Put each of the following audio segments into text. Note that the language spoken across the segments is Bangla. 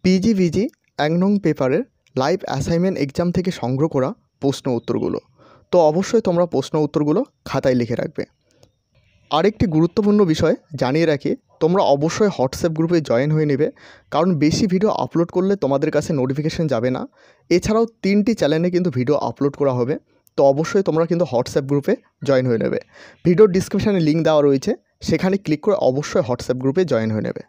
পিজিভিজি ১ নং পেপারের লাইভ অ্যাসাইনমেন্ট এক্সাম থেকে সংগ্রহ করা প্রশ্ন উত্তরগুলো। তো অবশ্যই তোমরা প্রশ্ন উত্তরগুলো খাতায় লিখে রাখবে। আরেকটি গুরুত্বপূর্ণ বিষয় জানিয়ে রাখি, তোমরা অবশ্যই হোয়াটসঅ্যাপ গ্রুপে জয়েন হয়ে নেবে, কারণ বেশি ভিডিও আপলোড করলে তোমাদের কাছে নোটিফিকেশান যাবে না। এছাড়াও 3টি চ্যানেলে কিন্তু ভিডিও আপলোড করা হবে, তো অবশ্যই তোমরা কিন্তু হোয়াটসঅ্যাপ গ্রুপে জয়েন হয়ে নেবে। ভিডিওর ডিসক্রিপশানে লিঙ্ক দেওয়া রয়েছে, সেখানে ক্লিক করে অবশ্যই হোয়াটসঅ্যাপ গ্রুপে জয়েন হয়ে নেবে।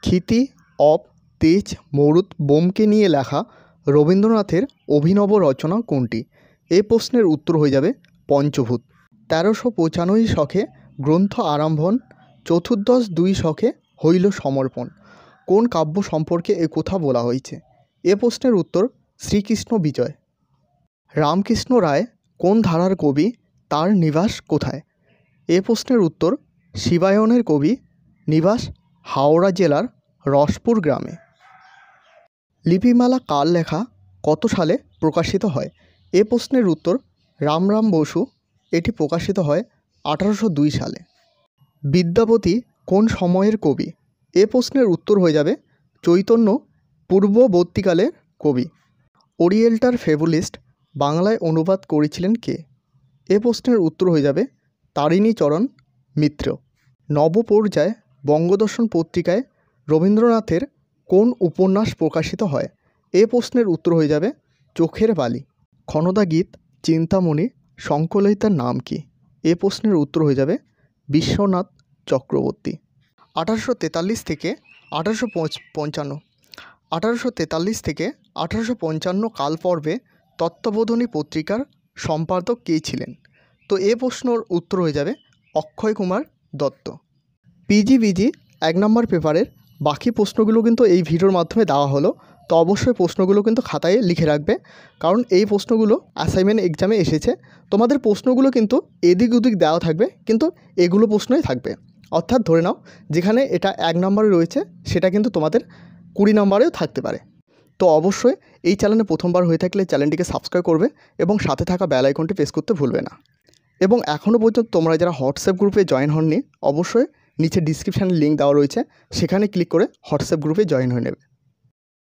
ক্ষিতি অফ তেজ মরুত বোমকে নিয়ে লেখা রবীন্দ্রনাথের অভিনব রচনা কোনটি? এই প্রশ্নের উত্তর হয়ে যাবে পঞ্চভূত। 1395 শকে গ্রন্থ আরম্ভন, চতুর্দশ 2 শকে হইল সমর্পণ। কোন কাব্য সম্পর্কে এ কথা বলা হয়েছে? এ প্রশ্নের উত্তর শ্রীকৃষ্ণ বিজয়। রামকৃষ্ণ রায় কোন ধারার কবি? তার নিবাস কোথায়? এ প্রশ্নের উত্তর শিবায়নের কবি, নিবাস হাওড়া জেলার রসপুর গ্রামে। লিপিমালা কার লেখা, কত সালে প্রকাশিত হয়? এ প্রশ্নের উত্তর রামরাম বসু। এটি প্রকাশিত হয় 1802 সালে। বিদ্যাপতি কোন সময়ের কবি? এ প্রশ্নের উত্তর হয়ে যাবে চৈতন্য পূর্ববর্তীকালের কবি। ওরিয়েন্টাল ফেবুলিস্ট বাংলায় অনুবাদ করেছিলেন কে? এ প্রশ্নের উত্তর হয়ে যাবে তারিণীচরণ মিত্র। নবপর্যায় বঙ্গদর্শন পত্রিকায় রবীন্দ্রনাথের কোন উপন্যাস প্রকাশিত হয়? এ প্রশ্নের উত্তর হয়ে যাবে চোখের বালি। ক্ষণদা গীত চিন্তামণি সংকলিতার নাম কি? এ প্রশ্নের উত্তর হয়ে যাবে বিশ্বনাথ চক্রবর্তী। 1843 থেকে 1855 কালপর্বে তত্ত্ববোধিনী পত্রিকার সম্পাদক কে ছিলেন? তো এ প্রশ্নের উত্তর হয়ে যাবে অক্ষয় কুমার দত্ত। পিজিভিজি 1 নম্বর পেপারের বাকি প্রশ্নগুলো কিন্তু এই ভিডিওর মাধ্যমে দেওয়া হলো, তো অবশ্যই প্রশ্নগুলো কিন্তু খাতায় লিখে রাখবে, কারণ এই প্রশ্নগুলো অ্যাসাইনমেন্ট এক্সামে এসেছে। তোমাদের প্রশ্নগুলো কিন্তু এদিক ওদিক দেওয়া থাকবে, কিন্তু এগুলো প্রশ্নই থাকবে। অর্থাৎ ধরে নাও যেখানে এটা 1 নম্বরে রয়েছে, সেটা কিন্তু তোমাদের 20 নম্বরেও থাকতে পারে। তো অবশ্যই এই চ্যানেলে প্রথমবার হয়ে থাকলে চ্যানেলটিকে সাবস্ক্রাইব করবে এবং সাথে থাকা বেল আইকনটি প্রেস করতে ভুলবে না। এবং এখনও পর্যন্ত তোমরা যারা হোয়াটসঅ্যাপ গ্রুপে জয়েন হননি, অবশ্যই নিচে ডিসক্রিপশানে লিঙ্ক দেওয়া রয়েছে, সেখানে ক্লিক করে হোয়াটসঅ্যাপ গ্রুপে জয়েন হয়ে নেবে।